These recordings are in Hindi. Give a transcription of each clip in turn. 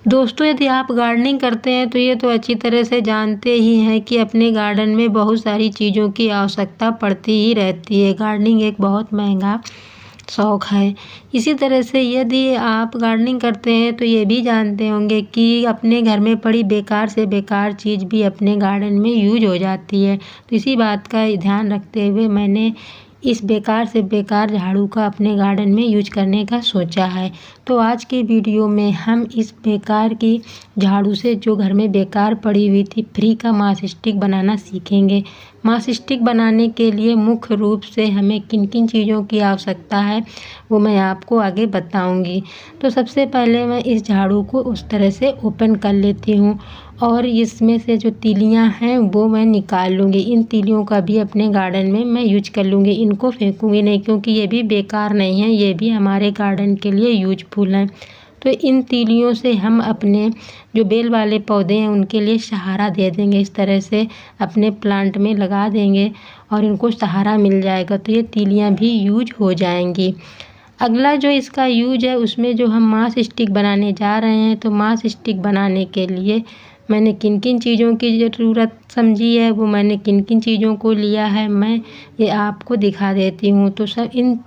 दोस्तों, यदि आप गार्डनिंग करते हैं तो ये तो अच्छी तरह से जानते ही हैं कि अपने गार्डन में बहुत सारी चीज़ों की आवश्यकता पड़ती ही रहती है। गार्डनिंग एक बहुत महंगा शौक़ है। इसी तरह से यदि आप गार्डनिंग करते हैं तो ये भी जानते होंगे कि अपने घर में पड़ी बेकार से बेकार चीज़ भी अपने गार्डन में यूज हो जाती है। तो इसी बात का ध्यान रखते हुए मैंने इस बेकार से बेकार झाड़ू का अपने गार्डन में यूज करने का सोचा है। तो आज के वीडियो में हम इस बेकार की झाड़ू से जो घर में बेकार पड़ी हुई थी फ्री का मास स्टिक बनाना सीखेंगे। मास स्टिक बनाने के लिए मुख्य रूप से हमें किन किन चीज़ों की आवश्यकता है वो मैं आपको आगे बताऊंगी। तो सबसे पहले मैं इस झाड़ू को उस तरह से ओपन कर लेती हूँ और इसमें से जो तीलियां हैं वो मैं निकाल लूँगी। इन तीलियों का भी अपने गार्डन में मैं यूज कर लूँगी। इनको फेंकूँगी नहीं क्योंकि ये भी बेकार नहीं है, ये भी हमारे गार्डन के लिए यूजफुल हैं। तो इन तीलियों से हम अपने जो बेल वाले पौधे हैं उनके लिए सहारा दे देंगे। इस तरह से अपने प्लांट में लगा देंगे और इनको सहारा मिल जाएगा तो ये तीलियां भी यूज हो जाएंगी। अगला जो इसका यूज है उसमें जो हम मास स्टिक बनाने जा रहे हैं तो मास स्टिक बनाने के लिए मैंने किन किन चीज़ों की ज़रूरत समझी है, वो मैंने किन किन चीज़ों को लिया है मैं ये आपको दिखा देती हूँ। तो सब इन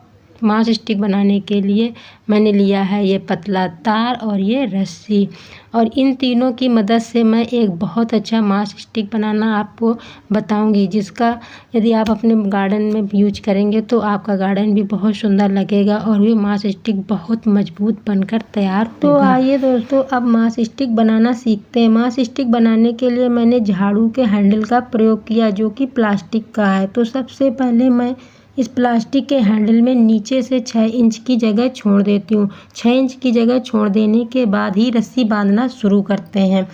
मास स्टिक बनाने के लिए मैंने लिया है ये पतला तार और ये रस्सी, और इन तीनों की मदद से मैं एक बहुत अच्छा मास स्टिक बनाना आपको बताऊंगी, जिसका यदि आप अपने गार्डन में यूज करेंगे तो आपका गार्डन भी बहुत सुंदर लगेगा और ये मास स्टिक बहुत मजबूत बनकर तैयार होगा। तो आइए दोस्तों, अब मास स्टिक बनाना सीखते हैं। मास स्टिक बनाने के लिए मैंने झाड़ू के हैंडल का प्रयोग किया जो कि प्लास्टिक का है। तो सबसे पहले मैं इस प्लास्टिक के हैंडल में नीचे से 6 इंच की जगह छोड़ देती हूँ। 6 इंच की जगह छोड़ देने के बाद ही रस्सी बांधना शुरू करते हैं।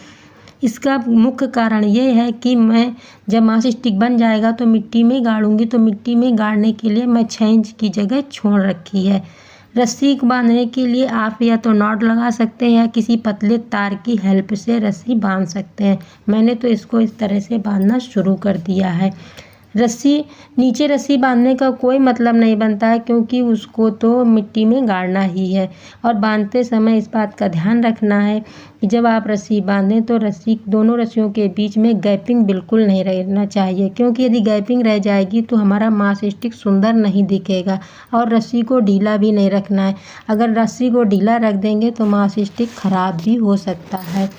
इसका मुख्य कारण ये है कि मैं जब मास स्टिक बन जाएगा तो मिट्टी में गाड़ूंगी, तो मिट्टी में गाड़ने के लिए मैं 6 इंच की जगह छोड़ रखी है। रस्सी को बांधने के लिए आप या तो नॉट लगा सकते हैं या किसी पतले तार की हेल्प से रस्सी बांध सकते हैं। मैंने तो इसको इस तरह से बांधना शुरू कर दिया है। नीचे रस्सी बांधने का कोई मतलब नहीं बनता है क्योंकि उसको तो मिट्टी में गाड़ना ही है, और बांधते समय इस बात का ध्यान रखना है कि जब आप रस्सी बांधें तो दोनों रस्सियों के बीच में गैपिंग बिल्कुल नहीं रहना चाहिए, क्योंकि यदि गैपिंग रह जाएगी तो हमारा मास स्टिक सुंदर नहीं दिखेगा। और रस्सी को ढीला भी नहीं रखना है। अगर रस्सी को ढीला रख देंगे तो मास स्टिक खराब भी हो सकता है।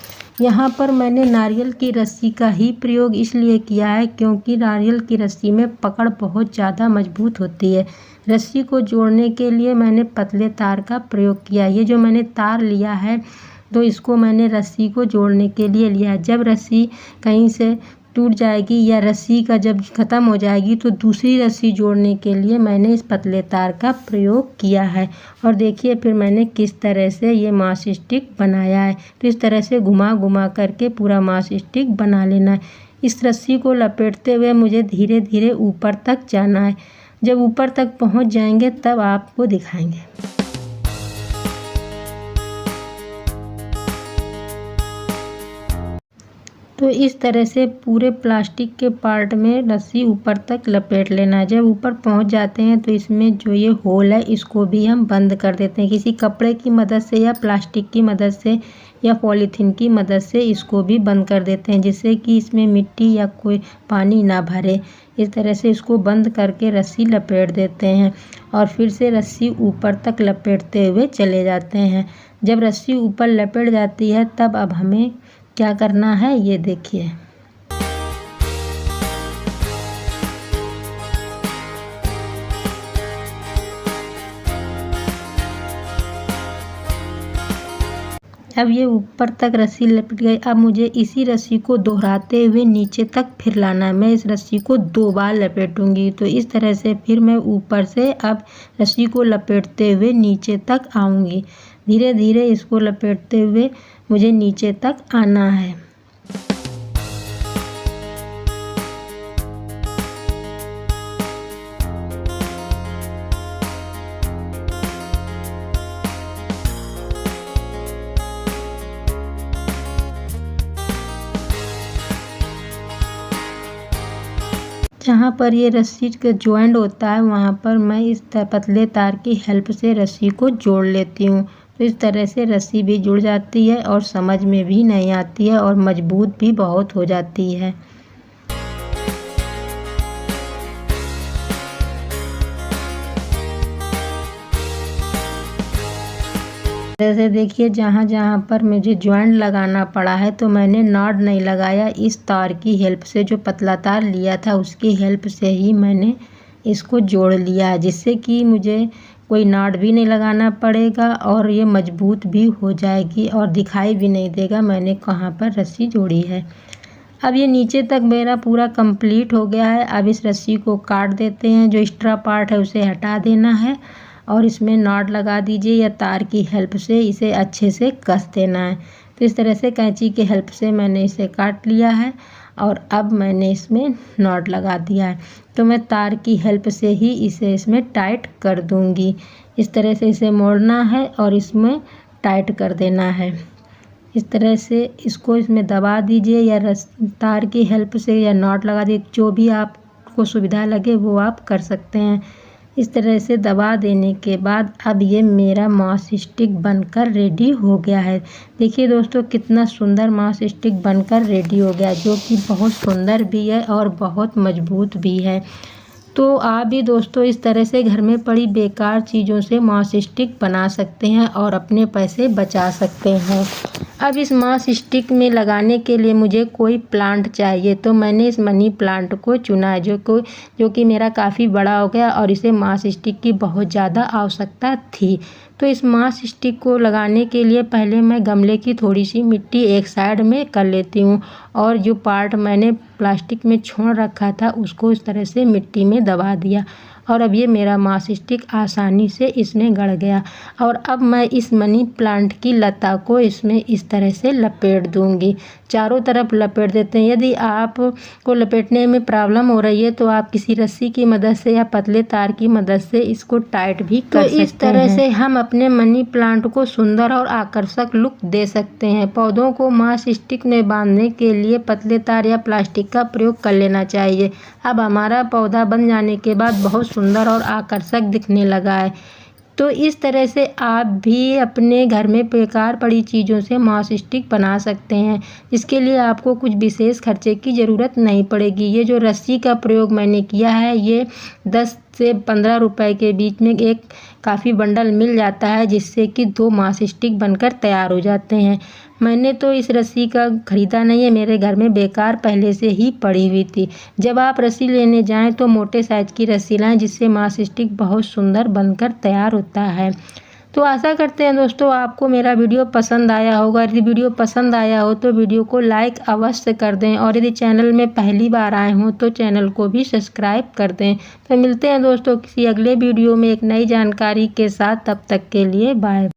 यहाँ पर मैंने नारियल की रस्सी का ही प्रयोग इसलिए किया है क्योंकि नारियल की रस्सी में पकड़ बहुत ज़्यादा मजबूत होती है। रस्सी को जोड़ने के लिए मैंने पतले तार का प्रयोग किया। ये जो मैंने तार लिया है तो इसको मैंने रस्सी को जोड़ने के लिए लिया। जब रस्सी कहीं से टूट जाएगी या रस्सी का जब ख़त्म हो जाएगी तो दूसरी रस्सी जोड़ने के लिए मैंने इस पतले तार का प्रयोग किया है। और देखिए फिर मैंने किस तरह से ये मास स्टिक बनाया है। तो इस तरह से घुमा घुमा करके पूरा मास स्टिक बना लेना है। इस रस्सी को लपेटते हुए मुझे धीरे धीरे ऊपर तक जाना है। जब ऊपर तक पहुँच जाएंगे तब आपको दिखाएंगे। तो इस तरह से पूरे प्लास्टिक के पार्ट में रस्सी ऊपर तक लपेट लेना है। जब ऊपर पहुंच जाते हैं तो इसमें जो ये होल है इसको भी हम बंद कर देते हैं। किसी कपड़े की मदद से या प्लास्टिक की मदद से या पॉलीथीन की मदद से इसको भी बंद कर देते हैं, जिससे कि इसमें मिट्टी या कोई पानी ना भरे। इस तरह से इसको बंद करके रस्सी लपेट देते हैं और फिर से रस्सी ऊपर तक लपेटते हुए चले जाते हैं। जब रस्सी ऊपर लपेट जाती है तब अब हमें क्या करना है ये देखिए। अब ये ऊपर तक रस्सी लपट गई। अब मुझे इसी रस्सी को दोहराते हुए नीचे तक फिर लाना है। मैं इस रस्सी को 2 बार लपेटूंगी। तो इस तरह से फिर मैं ऊपर से अब रस्सी को लपेटते हुए नीचे तक आऊंगी। धीरे धीरे इसको लपेटते हुए मुझे नीचे तक आना है। जहाँ पर ये रस्सी का जॉइंट होता है वहाँ पर मैं इस पतले तार की हेल्प से रस्सी को जोड़ लेती हूँ। तो इस तरह से रस्सी भी जुड़ जाती है और समझ में भी नहीं आती है और मजबूत भी बहुत हो जाती है। जैसे देखिए जहाँ जहाँ पर मुझे जॉइंट लगाना पड़ा है तो मैंने नॉट नहीं लगाया, इस तार की हेल्प से, जो पतला तार लिया था उसकी हेल्प से ही मैंने इसको जोड़ लिया है, जिससे कि मुझे कोई नॉट भी नहीं लगाना पड़ेगा और ये मजबूत भी हो जाएगी और दिखाई भी नहीं देगा मैंने कहाँ पर रस्सी जोड़ी है। अब ये नीचे तक मेरा पूरा कंप्लीट हो गया है। अब इस रस्सी को काट देते हैं, जो एक्स्ट्रा पार्ट है उसे हटा देना है और इसमें नॉट लगा दीजिए या तार की हेल्प से इसे अच्छे से कस देना है। तो इस तरह से कैंची की हेल्प से मैंने इसे काट लिया है और अब मैंने इसमें नॉट लगा दिया है। तो मैं तार की हेल्प से ही इसे इसमें टाइट कर दूंगी। इस तरह से इसे मोड़ना है और इसमें टाइट कर देना है। इस तरह से इसको इसमें दबा दीजिए या तार की हेल्प से या नॉट लगा दीजिए, जो भी आपको सुविधा लगे वो आप कर सकते हैं। इस तरह से दबा देने के बाद अब ये मेरा माउस स्टिक बनकर रेडी हो गया है। देखिए दोस्तों कितना सुंदर माउस स्टिक बनकर रेडी हो गया, जो कि बहुत सुंदर भी है और बहुत मजबूत भी है। तो आप भी दोस्तों इस तरह से घर में पड़ी बेकार चीज़ों से माउस स्टिक बना सकते हैं और अपने पैसे बचा सकते हैं। अब इस माउस स्टिक में लगाने के लिए मुझे कोई प्लांट चाहिए, तो मैंने इस मनी प्लांट को चुना है, जो कि मेरा काफ़ी बड़ा हो गया और इसे माउस स्टिक की बहुत ज़्यादा आवश्यकता थी। तो इस माउस स्टिक को लगाने के लिए पहले मैं गमले की थोड़ी सी मिट्टी एक साइड में कर लेती हूँ और जो पार्ट मैंने प्लास्टिक में छोड़ रखा था उसको इस तरह से मिट्टी में दबा दिया और अब ये मेरा माउस स्टिक आसानी से इसमें गड़ गया। और अब मैं इस मनी प्लांट की लता को इसमें इस तरह से लपेट दूंगी, चारों तरफ लपेट देते हैं। यदि आप को लपेटने में प्रॉब्लम हो रही है तो आप किसी रस्सी की मदद से या पतले तार की मदद से इसको टाइट भी कर सकते हैं। तो इस तरह से हम अपने मनी प्लांट को सुंदर और आकर्षक लुक दे सकते हैं। पौधों को माउस स्टिक में बांधने के लिए पतले तार या प्लास्टिक का प्रयोग कर लेना चाहिए। अब हमारा पौधा बन जाने के बाद बहुत सुंदर और आकर्षक दिखने लगा है। तो इस तरह से आप भी अपने घर में बेकार पड़ी चीज़ों से माउस स्टिक बना सकते हैं, जिसके लिए आपको कुछ विशेष खर्चे की ज़रूरत नहीं पड़ेगी। ये जो रस्सी का प्रयोग मैंने किया है ये 10 से 15 रुपए के बीच में एक काफ़ी बंडल मिल जाता है, जिससे कि 2 माउस स्टिक बनकर तैयार हो जाते हैं। मैंने तो इस रस्सी का ख़रीदा नहीं है, मेरे घर में बेकार पहले से ही पड़ी हुई थी। जब आप रस्सी लेने जाएं तो मोटे साइज़ की रस्सी लाएं, जिससे माउस स्टिक बहुत सुंदर बनकर तैयार होता है। तो आशा करते हैं दोस्तों आपको मेरा वीडियो पसंद आया होगा। यदि वीडियो पसंद आया हो तो वीडियो को लाइक अवश्य कर दें और यदि चैनल में पहली बार आए हों तो चैनल को भी सब्सक्राइब कर दें। तो मिलते हैं दोस्तों किसी अगले वीडियो में एक नई जानकारी के साथ, तब तक के लिए बाय।